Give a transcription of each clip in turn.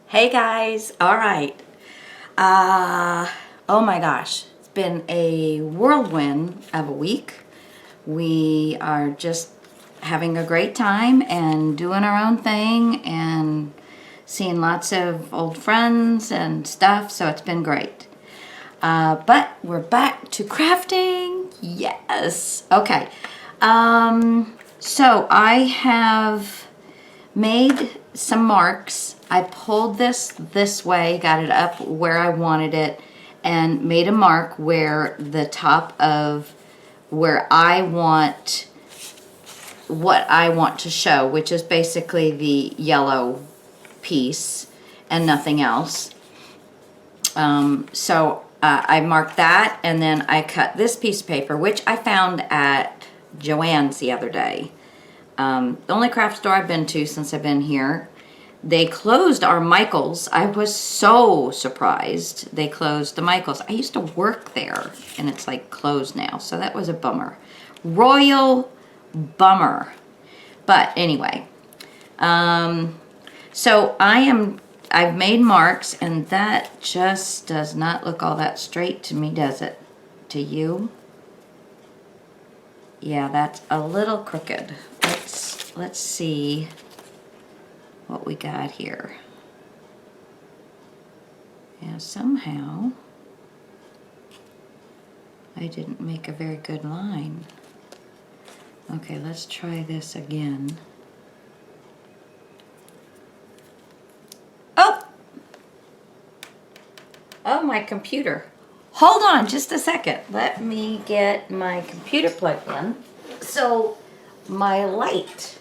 Hey guys, all right. Oh my gosh, it's been a whirlwind of a week. We are just having a great time and doing our own thing and seeing lots of old friends and stuff, so it's been great. But we're back to crafting. Yes. Okay. So I have made some marks. I pulled this way, got it up where I wanted it, and made a mark where the top of where I want what I want to show, which is basically the yellow piece and nothing else. I marked that, and then I cut this piece of paper, which I found at Joann's the other day. The only craft store I've been to since I've been here. They closed our Michael's. I was so surprised they closed the Michael's. I used to work there, and it's like closed now, so that was a bummer. Royal bummer. But anyway, so I've made marks, and that just does not look all that straight to me, does it? To you? Yeah, that's a little crooked. Let's see what we got here. Yeah, somehow I didn't make a very good line. Okay, let's try this again. Oh, my computer. Hold on just a second. Let me get my computer plugged in. So my light,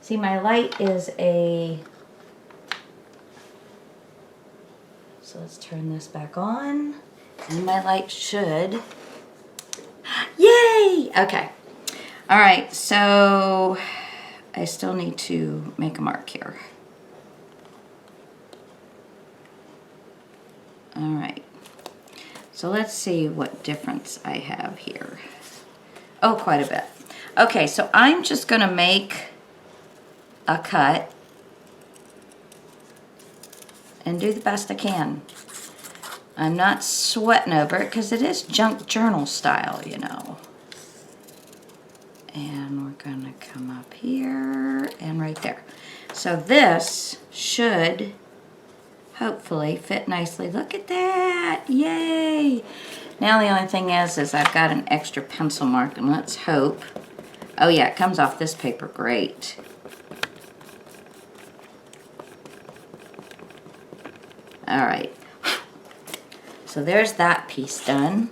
see, my light is so let's turn this back on, and my light should, yay! Okay. All right, so I still need to make a mark here. All right, so let's see what difference I have here. Oh, quite a bit. Okay, so I'm just gonna make a cut and do the best I can. I'm not sweating over it because it is junk journal style, you know. And we're gonna come up here and right there. So this should hopefully fit nicely. Look at that, yay. Now the only thing is I've got an extra pencil mark, and let's hope, oh yeah, it comes off this paper great. All right, so there's that piece done.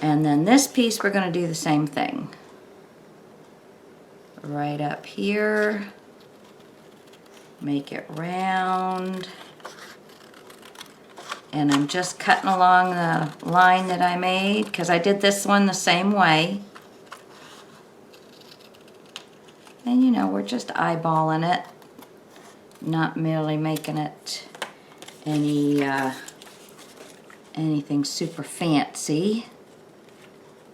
And then this piece, we're gonna do the same thing. Right up here, make it round. And I'm just cutting along the line that I made because I did this one the same way. And you know, we're just eyeballing it, not merely making it anything super fancy.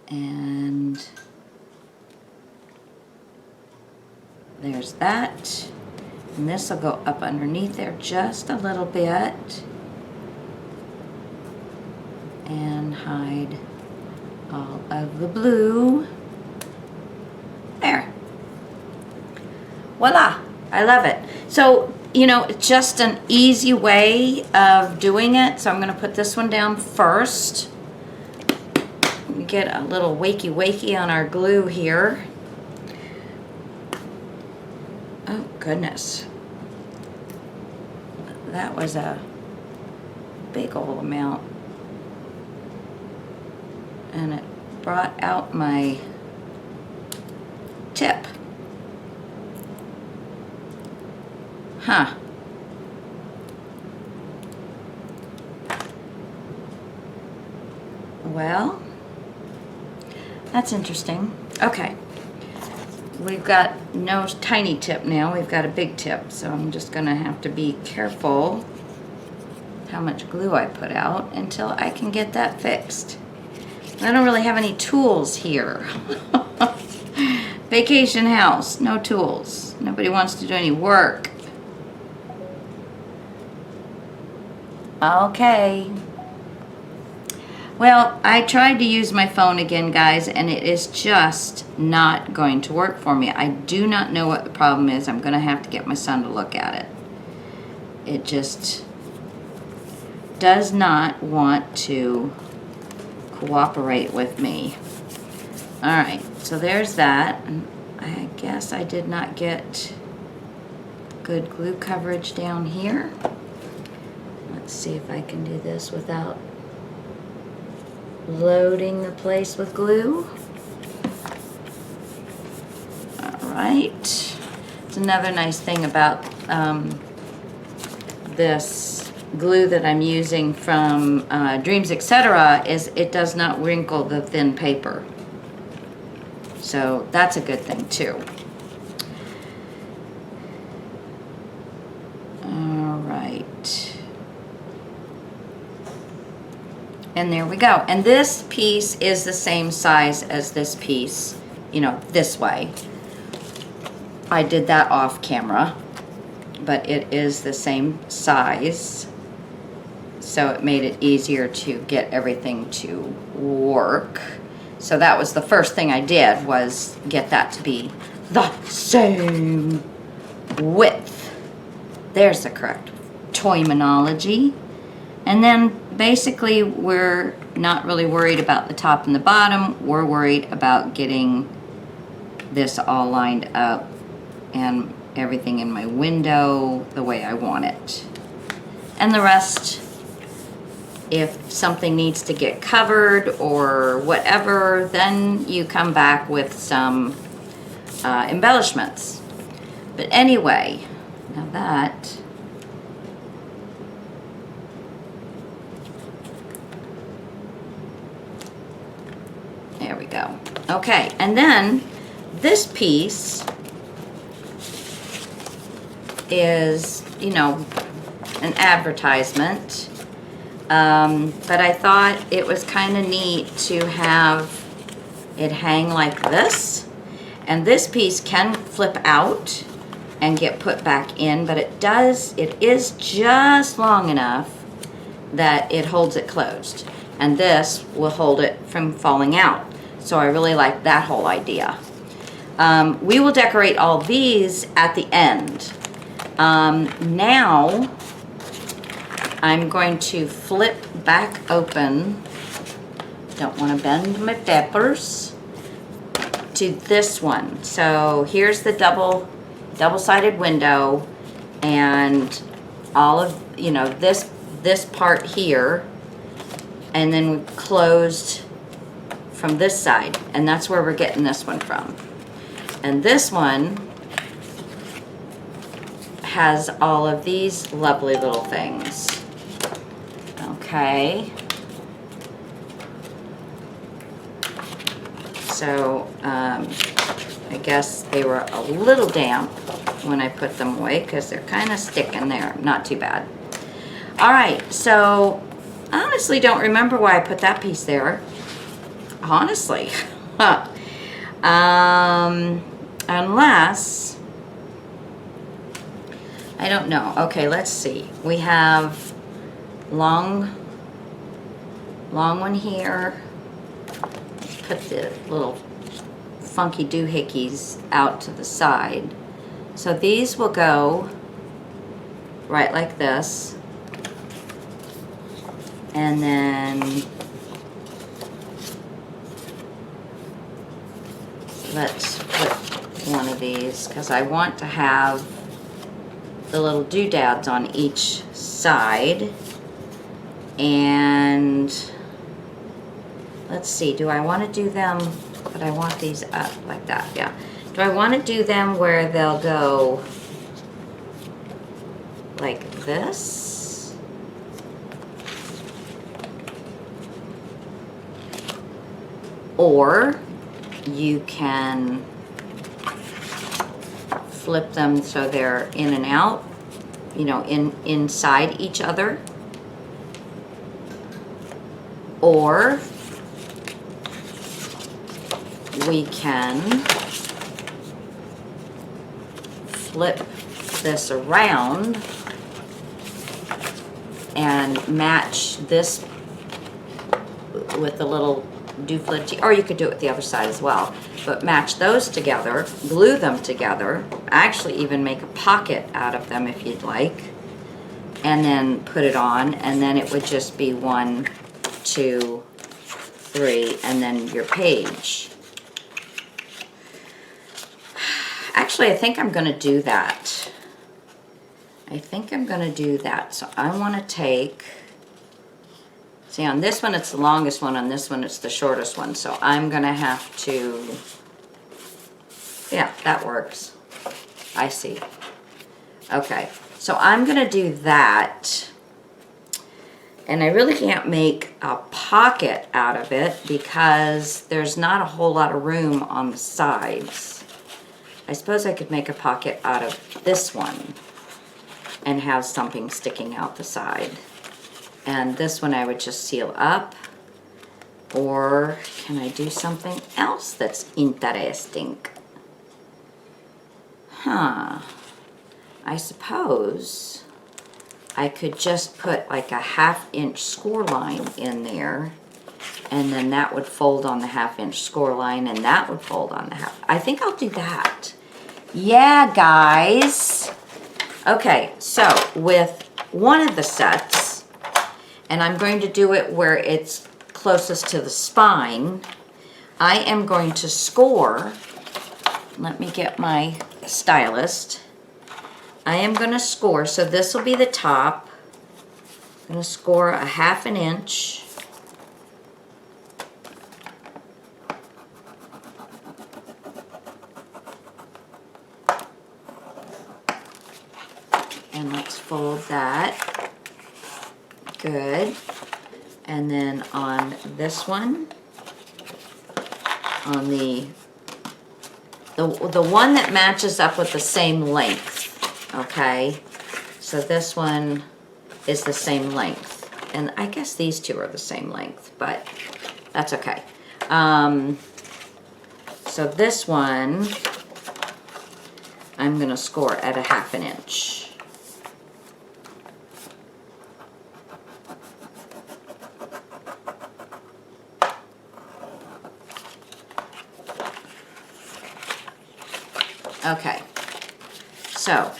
And there's that. And this will go up underneath there just a little bit and hide all of the blue. There. Voila, I love it. So, you know, it's just an easy way of doing it. So I'm gonna put this one down first. Get a little wakey on our glue here. Oh goodness. That was a big old amount. And it brought out my tip. Huh. Well, that's interesting. Okay. We've got no tiny tip now. We've got a big tip. So I'm just going to have to be careful how much glue I put out until I can get that fixed. I don't really have any tools here. Vacation house, no tools. Nobody wants to do any work. Okay. Well, I tried to use my phone again, guys, and it is just not going to work for me. I do not know what the problem is. I'm going to have to get my son to look at it. It just does not want to cooperate with me. All right, so there's that. I guess I did not get good glue coverage down here. Let's see if I can do this without loading the place with glue. All right. It's another nice thing about this glue that I'm using from Dreams Etc. is it does not wrinkle the thin paper. So that's a good thing too. All right. And there we go. And this piece is the same size as this piece, you know, this way. I did that off camera, but it is the same size. So it made it easier to get everything to work. So that was the first thing I did, was get that to be the same width. There's the correct terminology. And then basically we're not really worried about the top and the bottom. We're worried about getting this all lined up and everything in my window the way I want it. And the rest, if something needs to get covered or whatever, then you come back with some embellishments. But anyway, now that there we go. Okay, and then this piece is, you know, an advertisement. But I thought it was kind of neat to have it hang like this. And this piece can flip out and get put back in, but it is just long enough that it holds it closed. And this will hold it from falling out. So I really like that whole idea. We will decorate all these at the end. Now, I'm going to flip back open, don't want to bend my peppers, to this one. So here's the double-sided window, and all of, you know, this part here, and then we closed from this side, and that's where we're getting this one from. And this one has all of these lovely little things. Okay. So I guess they were a little damp when I put them away because they're kind of sticking there. Not too bad. All right, so I honestly don't remember why I put that piece there. Honestly. Unless, I don't know. Okay, let's see. We have long one here. Let's put the little funky doohickeys out to the side. So these will go right like this. And then let's put one of these, because I want to have the little doodads on each side. And let's see, do I want to do them, but I want these up like that, yeah. Do I want to do them where they'll go like this? Or you can flip them so they're in and out, you know, inside each other. Or we can flip this around and match this with the little dooflage, or you could do it the other side as well, but match those together, glue them together, actually even make a pocket out of them if you'd like, and then put it on, and then it would just be 1, 2, 3, and then your page. Actually, I think I'm going to do that. So I want to take, see, on this one it's the longest one, on this one it's the shortest one. So I'm going to have to, yeah, that works. I see. Okay, so I'm going to do that. And I really can't make a pocket out of it because there's not a whole lot of room on the sides. I suppose I could make a pocket out of this one and have something sticking out the side. And this one I would just seal up. Or can I do something else that's interesting? I suppose I could just put like a 1/2-inch score line in there, and then that would fold on the 1/2-inch score line, and that would fold on the half. I think I'll do that. Yeah, guys. Okay, so with one of the sets, and I'm going to do it where it's closest to the spine, I am going to score. Let me get my stylist. I am going to score, so this will be the top. I'm going to score a 1/2 inch. And let's fold that. Good. And then on this one, on the one that matches up with the same length, okay? So this one is the same length. And I guess these two are the same length, but that's okay. So this one, I'm gonna score at a 1/2 inch. Okay, so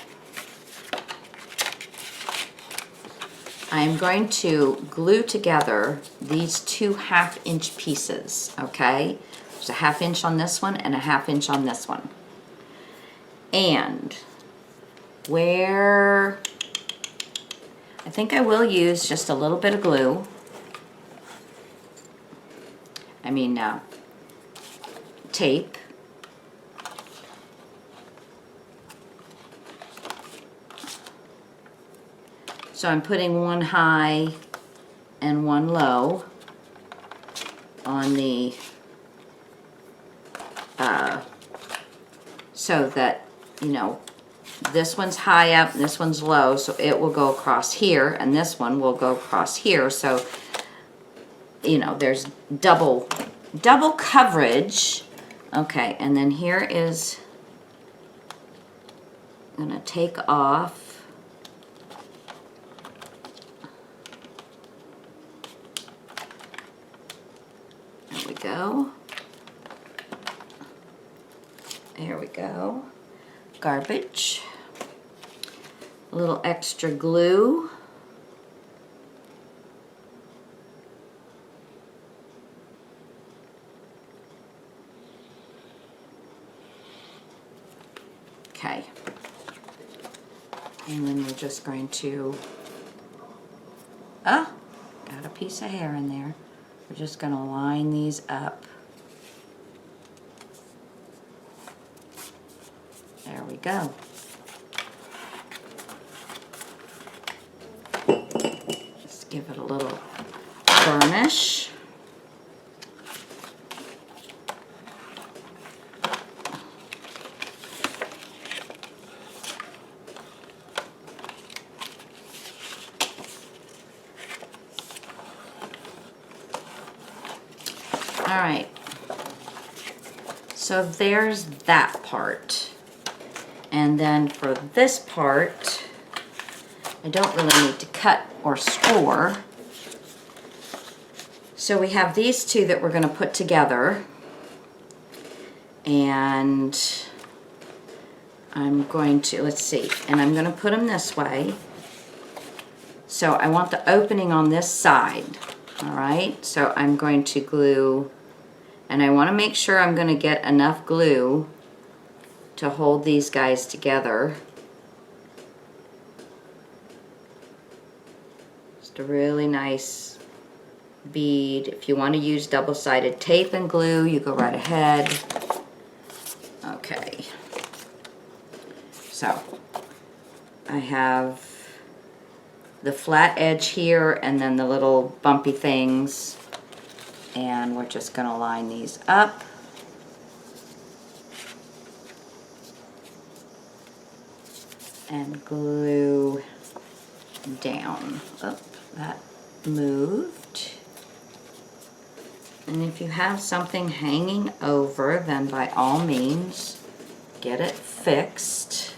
I'm going to glue together these 2 1/2-inch pieces, okay? There's a 1/2 inch on this one and a 1/2 inch on this one. And where, I think I will use just a little bit of glue. Tape. So I'm putting one high and one low on the, so that, you know, this one's high up and this one's low, so it will go across here, and this one will go across here, so, you know, there's double coverage. Okay, and then here is, I'm gonna take off. There we go. There we go. Garbage. A little extra glue. Okay. And then we're just going to, got a piece of hair in there. We're just going to line these up. There we go. Let's give it a little burnish. All right, so there's that part. And then for this part, I don't really need to cut or score. So we have these two that we're going to put together. And I'm going to, let's see, and I'm going to put them this way. So I want the opening on this side, all right? So I'm going to glue, and I want to make sure I'm going to get enough glue to hold these guys together. Just a really nice bead. If you want to use double-sided tape and glue, you go right ahead. Okay. So I have the flat edge here and then the little bumpy things, and we're just going to line these up. And glue down. Oh, that moved. And if you have something hanging over, then by all means, get it fixed.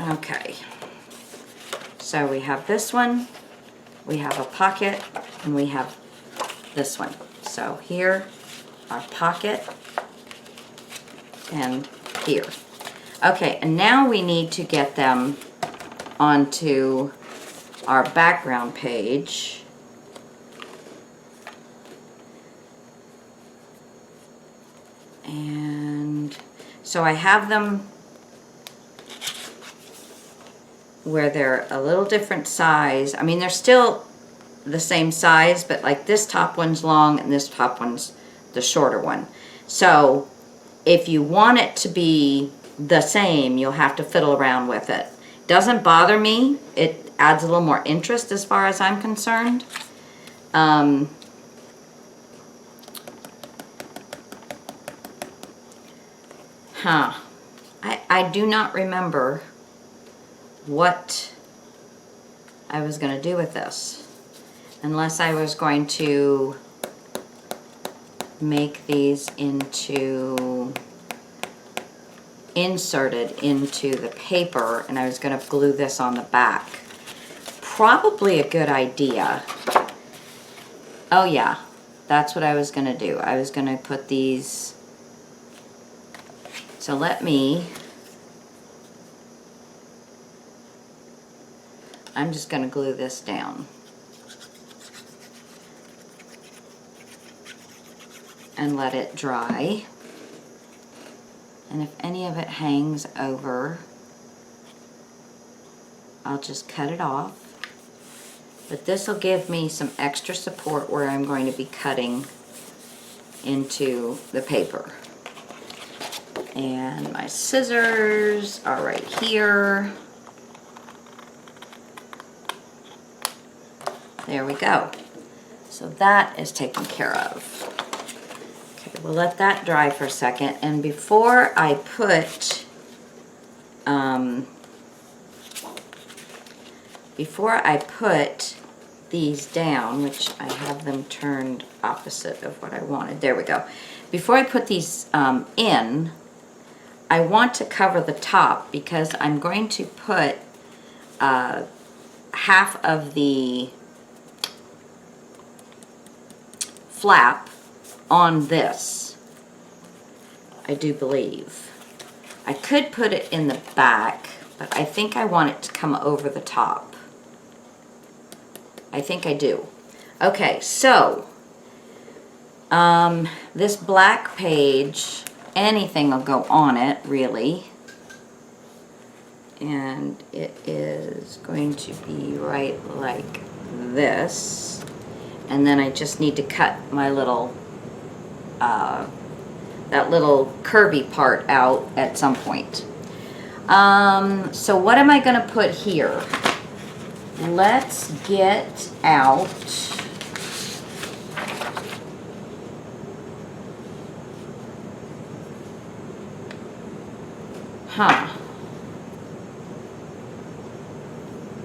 Okay, so we have this one, we have a pocket, and we have this one. So here, our pocket, and here. Okay, and now we need to get them onto our background page. And so I have them where they're a little different size. I mean, they're still the same size, but like this top one's long and this top one's the shorter one. So if you want it to be the same, you'll have to fiddle around with it. Doesn't bother me. It adds a little more interest as far as I'm concerned. I do not remember what I was going to do with this, unless I was going to make these into inserted into the paper, and I was going to glue this on the back. Probably a good idea. Oh yeah, that's what I was going to do. I was going to put these, so I'm just going to glue this down. And let it dry. And if any of it hangs over, I'll just cut it off. But this will give me some extra support where I'm going to be cutting into the paper. And my scissors are right here. There we go. So that is taken care of. Okay, we'll let that dry for a second. And before I put, these down, which I have them turned opposite of what I wanted. There we go. Before I put these in, I want to cover the top because I'm going to put half of the flap on this, I do believe. I could put it in the back, but I think I want it to come over the top. I think I do. Okay, so this black page, anything will go on it, really. And it is going to be right like this. And then I just need to cut my little, that little curvy part out at some point. So what am I going to put here? Let's get out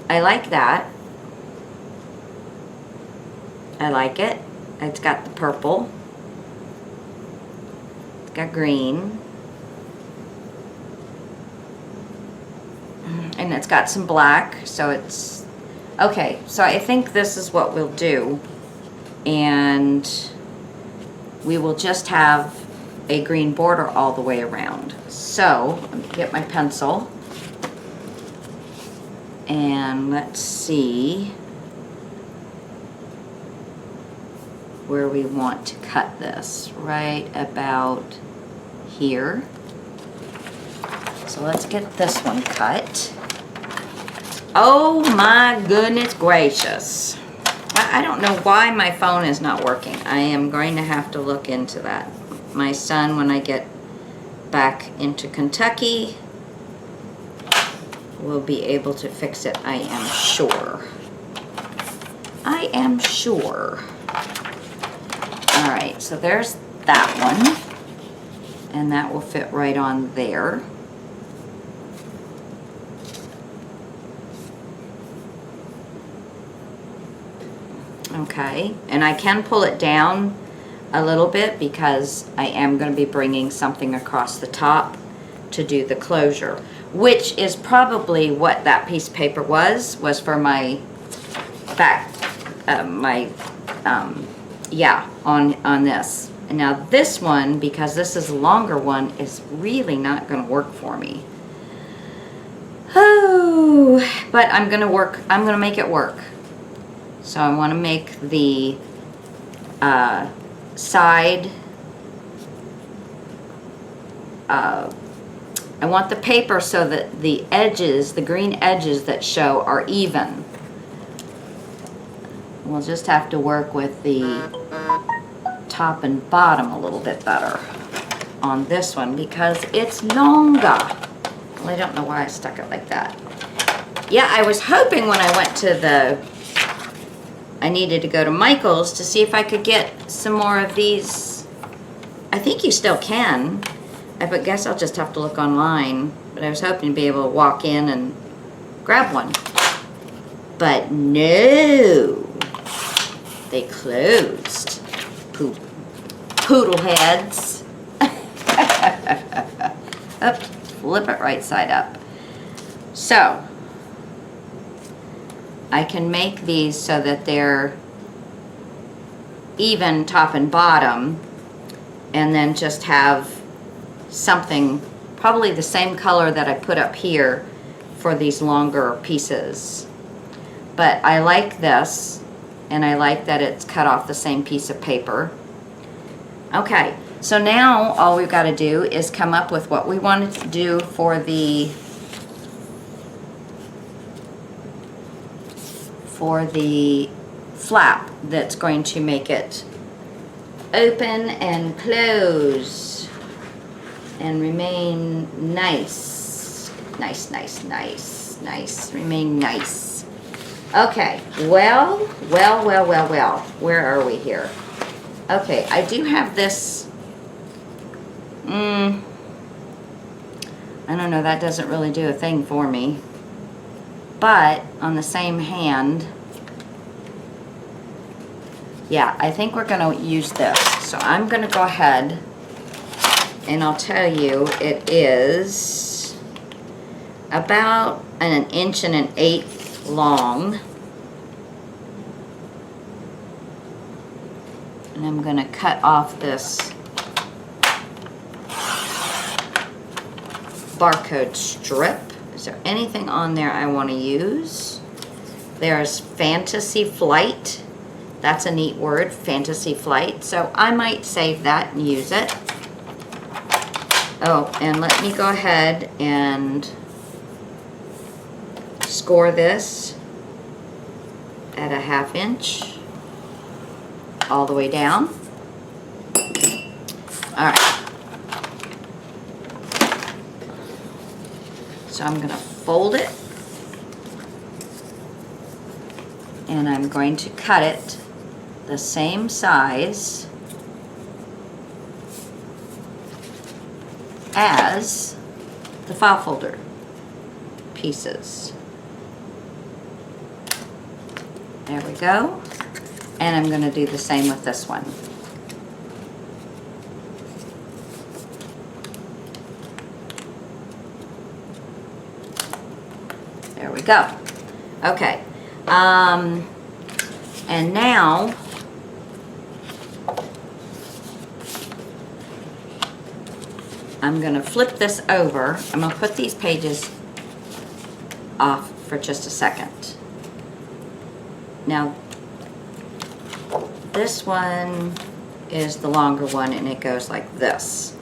I like that. I like it. It's got the purple. got green. And it's got some black, so it's... Okay, so I think this is what we'll do. And we will just have a green border all the way around. So, let me get my pencil. And let's see where we want to cut this. Right about here. So let's get this one cut. Oh my goodness gracious. I don't know why my phone is not working. I am going to have to look into that. My son, when I get back into Kentucky, will be able to fix it, I am sure. I am sure. Alright, so there's that one. And that will fit right on there. Okay, and I can pull it down a little bit because I am going to be bringing something across the top to do the closure, which is probably what that piece of paper was for my back, yeah, on this. And now this one, because this is a longer one, is really not going to work for me. Oh, but I'm going to make it work. So I want to make the side, I want the paper so that the edges, the green edges that show are even. We'll just have to work with the top and bottom a little bit better on this one because it's longer. Well, I don't know why I stuck it like that. Yeah, I was hoping when I went to I needed to go to Michael's to see if I could get some more of these. I think you still can. I guess I'll just have to look online. But I was hoping to be able to walk in and grab one. But no. They closed. Poodle heads. Oops, flip it right side up. So, I can make these so that they're even top and bottom, and then just have something, probably the same color that I put up here for these longer pieces. But I like this, and I like that it's cut off the same piece of paper. Okay, so now all we've got to do is come up with what we wanted to do for the flap that's going to make it open and close and remain nice. Nice. Remain nice. Okay, well. Where are we here? Okay, I do have this. I don't know, that doesn't really do a thing for me. But on the same hand, yeah, I think we're going to use this. So I'm going to go ahead and I'll tell you it is about 1 1/8 inches long. And I'm going to cut off this barcode strip. Is there anything on there I want to use? There's Fantasy Flight. That's a neat word, Fantasy Flight. So I might save that and use it. Oh, and let me go ahead and score this at 1/2 inch all the way down. All right. So I'm going to fold it, and I'm going to cut it the same size as the file folder pieces. There we go. And I'm going to do the same with this one. There we go. Okay. And now I'm going to flip this over. I'm going to put these pages off for just a second. Now, this one is the longer one, and it goes like this.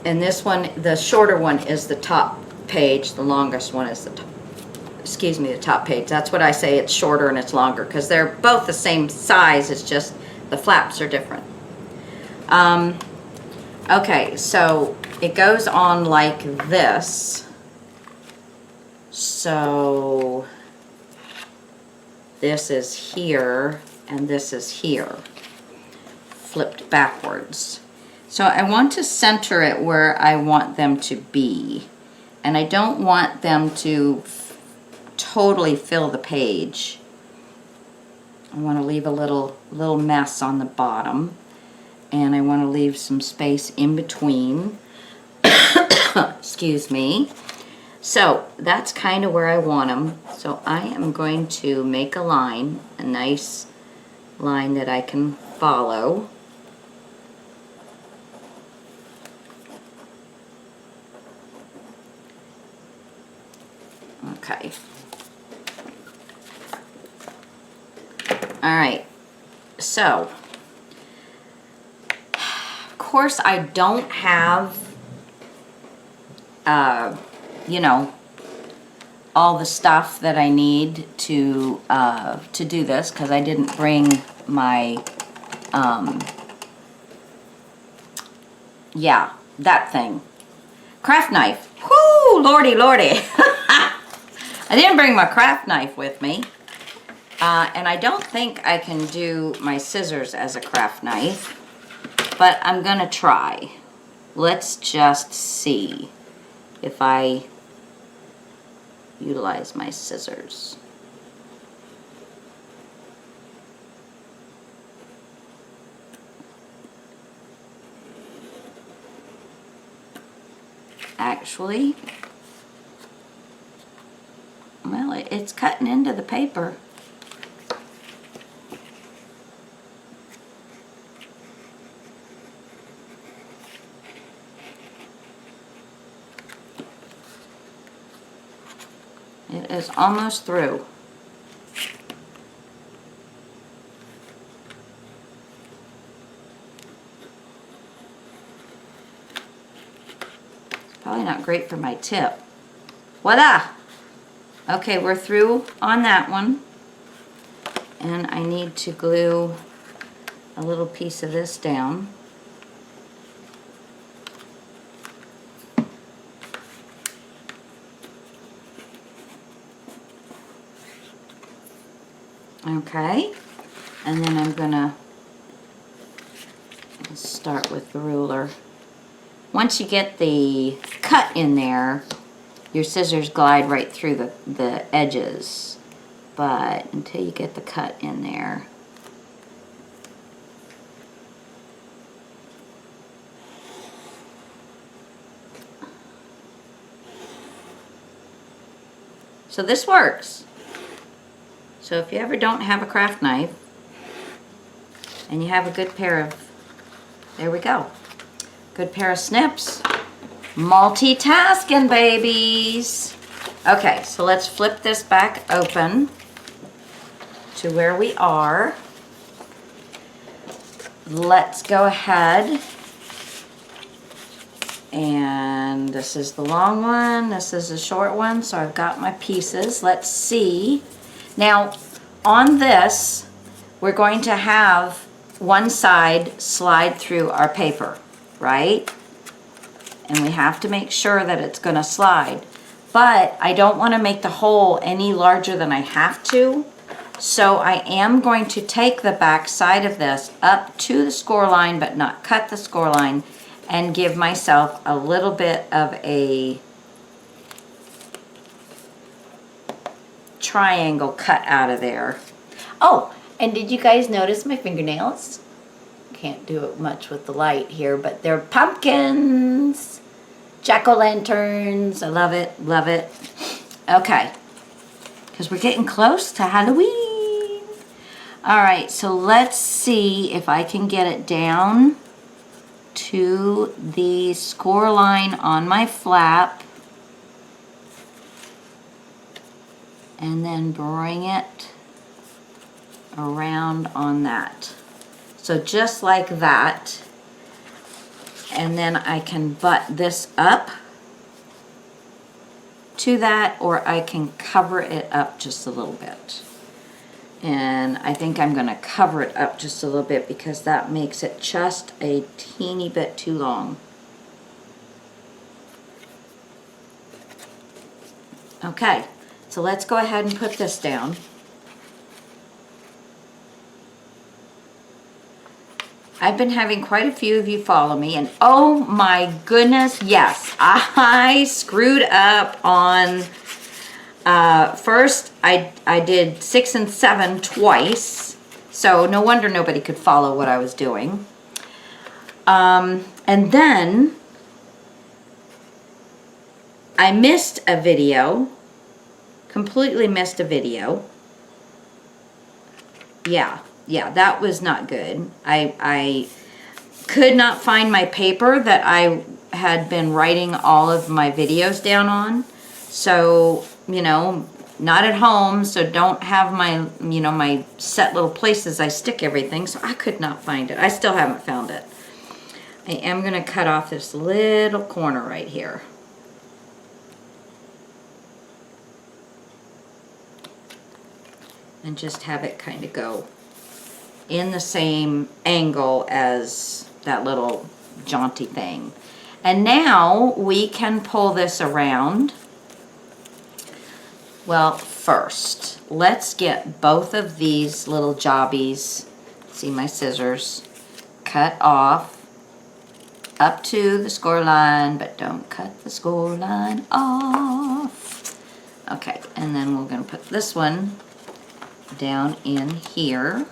And this one, the shorter one, is the top page. The longest one is the top, excuse me, the top page. That's what I say, it's shorter and it's longer, because they're both the same size, it's just the flaps are different. Okay, so it goes on like this. So this is here and this is here, flipped backwards. So I want to center it where I want them to be, and I don't want them to totally fill the page. I want to leave a little mess on the bottom, and I want to leave some space in between. Excuse me. So that's kind of where I want them. So I am going to make a line, a nice line that I can follow. Okay. All right. So, of course, I don't have, you know, all the stuff that I need to do this, because I didn't bring my, yeah, that thing. Craft knife. Whoo, lordy, lordy. I didn't bring my craft knife with me. And I don't think I can do my scissors as a craft knife, but I'm gonna try. Let's just see if I utilize my scissors. Actually, well, it's cutting into the paper. It is almost through. It's probably not great for my tip. Voila! Okay, we're through on that one. And I need to glue a little piece of this down. Okay, and then I'm gonna start with the ruler. Once you get the cut in there, your scissors glide right through the edges, but until you get the cut in there. So this works. So if you ever don't have a craft knife and you have a good pair of, there we go, good pair of snips, multitasking babies. Okay, so let's flip this back open to where we are. Let's go ahead, and this is the long one, this is the short one, so I've got my pieces. Let's see. Now, on this, we're going to have one side slide through our paper, right? And we have to make sure that it's going to slide. But I don't want to make the hole any larger than I have to. So I am going to take the back side of this up to the score line, but not cut the score line, and give myself a little bit of a triangle cut out of there. Oh, and did you guys notice my fingernails? Can't do it much with the light here, but they're pumpkins, jack-o'-lanterns. I love it, love it. Okay, because we're getting close to Halloween. All right, so let's see if I can get it down to the score line on my flap. And then bring it around on that. So just like that. And then I can butt this up to that, or I can cover it up just a little bit. And I think I'm gonna cover it up just a little bit because that makes it just a teeny bit too long. Okay, so let's go ahead and put this down. I've been having quite a few of you follow me, and oh my goodness, yes, I screwed up on, first I did 6 and 7 twice, so no wonder nobody could follow what I was doing. And then I missed a video, completely missed a video. Yeah, that was not good. I could not find my paper that I had been writing all of my videos down on. So, you know, not at home, so don't have my, you know, my set little places I stick everything. So I could not find it. I still haven't found it. I am going to cut off this little corner right here. And just have it kind of go in the same angle as that little jaunty thing. And now we can pull this around. Well, first, let's get both of these little jobbies, see my scissors, cut off up to the score line, but don't cut the score line off. Okay, and then we're going to put this one down in here.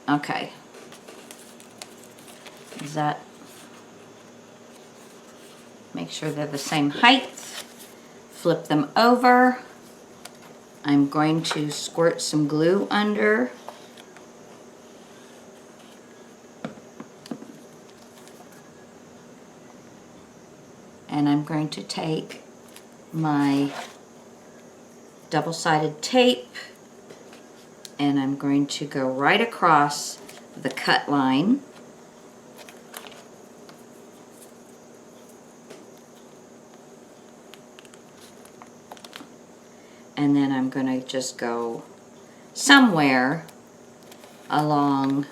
Okay. Is that, make sure they're the same height. Flip them over. I'm going to squirt some glue under. And I'm going to take my double-sided tape and I'm going to go right across the cut line. And then I'm going to just go somewhere along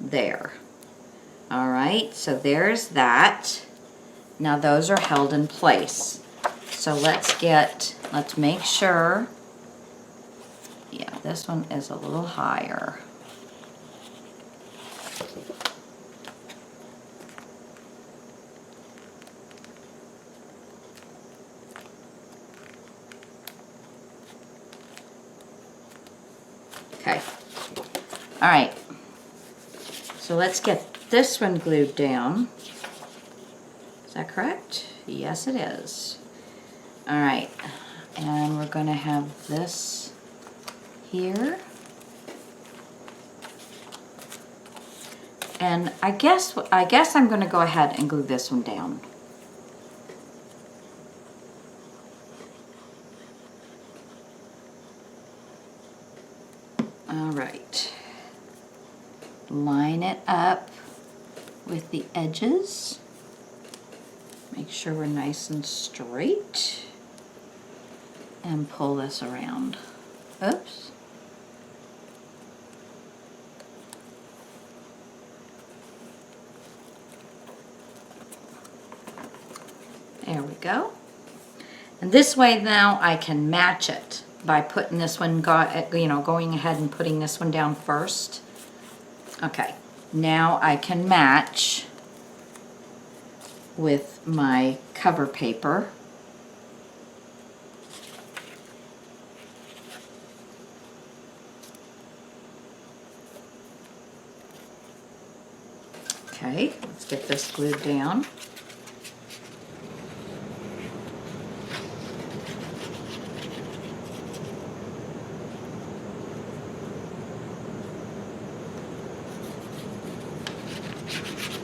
there. All right, so there's that. Now those are held in place. So let's make sure, yeah, this one is a little higher. Okay, all right, so let's get this one glued down. Is that correct? Yes, it is. All right, and we're going to have this here. And I guess I'm going to go ahead and glue this one down. All right. Line it up with the edges. Make sure we're nice and straight. And pull this around. Oops. There we go. And this way now I can match it by putting this one, going ahead and putting this one down first. Okay, now I can match with my cover paper. Okay, let's get this glued down.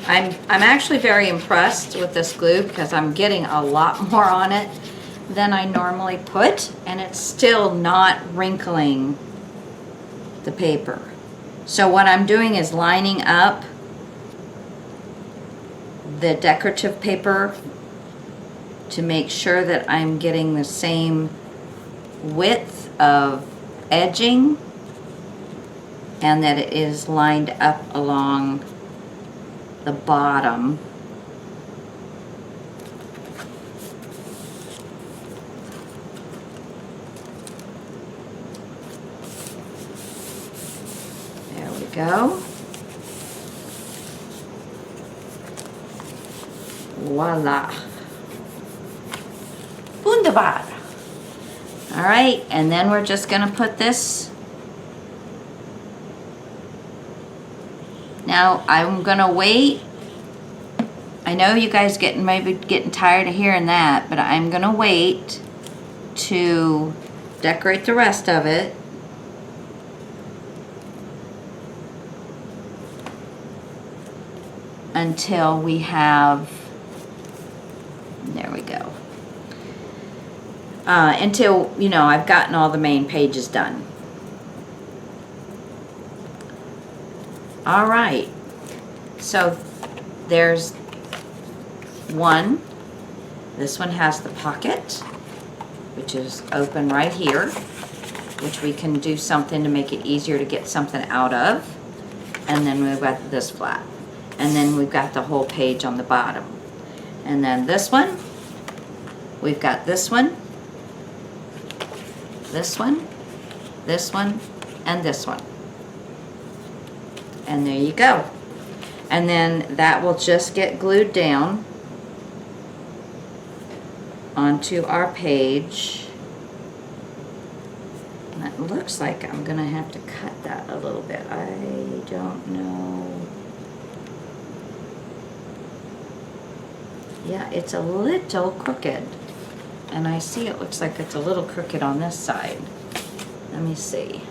I'm actually very impressed with this glue because I'm getting a lot more on it than I normally put, and it's still not wrinkling the paper. So what I'm doing is lining up the decorative paper to make sure that I'm getting the same width of edging and that it is lined up along the bottom. There we go. Voila. Wunderbar. All right, and then we're just gonna put this. Now I'm gonna wait. I know you guys maybe getting tired of hearing that, but I'm gonna wait to decorate the rest of it. Until we have, there we go. Until, you know, I've gotten all the main pages done. All right, so there's one. This one has the pocket, which is open right here, which we can do something to make it easier to get something out of. And then we've got this flap. And then we've got the whole page on the bottom. And then this one, we've got this one, this one, this one, and this one. And there you go. And then that will just get glued down onto our page. And it looks like I'm gonna have to cut that a little bit. I don't know. Yeah, it's a little crooked. And I see it looks like it's a little crooked on this side. Let me see.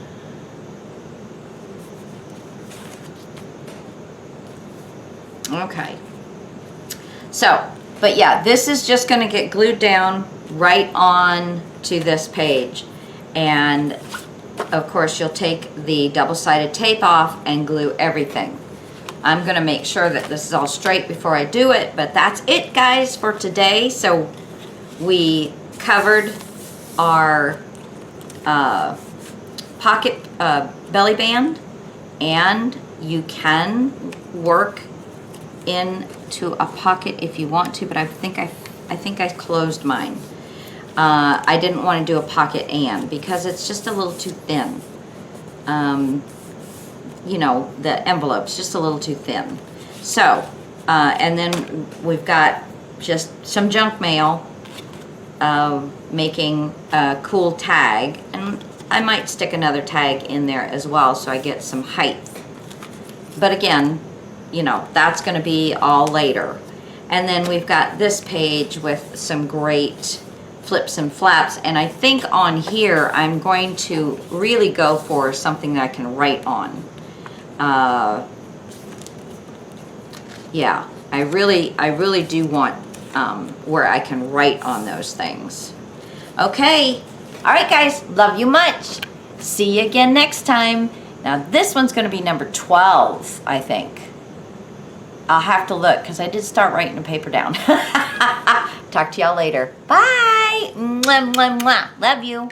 Okay. So, but yeah, this is just going to get glued down right on to this page. And of course, you'll take the double-sided tape off and glue everything. I'm going to make sure that this is all straight before I do it, but that's it, guys, for today. So we covered our pocket belly band, and you can work into a pocket if you want to, but I think I closed mine. I didn't want to do a pocket and because it's just a little too thin. You know, the envelope's just a little too thin. So, and then we've got just some junk mail making a cool tag, and I might stick another tag in there as well so I get some height. But again, you know, that's going to be all later. And then we've got this page with some great flips and flaps, and I think on here I'm going to really go for something that I can write on. Yeah, I really do want where I can write on those things. Okay, all right, guys, love you much. See you again next time. Now this one's going to be number 12, I think. I'll have to look because I did start writing the paper down. Talk to y'all later. Bye. Mwah, mwah, mwah. Love you.